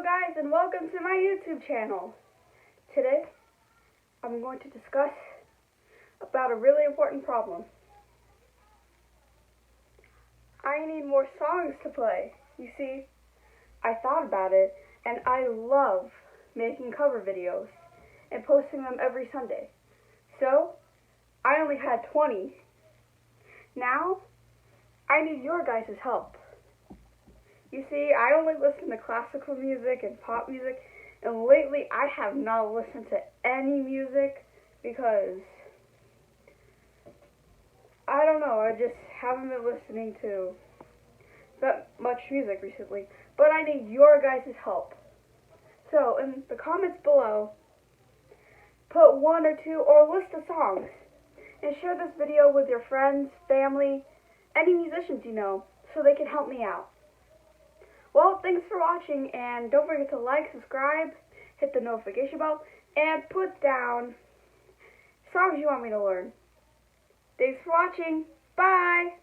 guys, and welcome to my YouTube channel. Today I'm going to discuss about a really important problem. I need more songs to play. You see, I thought about it, and I love making cover videos and posting them every Sunday. So I only had 20. Now I need your guys' help. You see, I only listen to classical music and pop music, and lately I have not listened to any music because, I don't know, I just haven't been listening to that much music recently, but I need your guys' help. So, in the comments below, put one or two or a list of songs, and share this video with your friends, family, any musicians you know, so they can help me out. Well, thanks for watching, and don't forget to like, subscribe, hit the notification bell, and put down songs you want me to learn. Thanks for watching. Bye!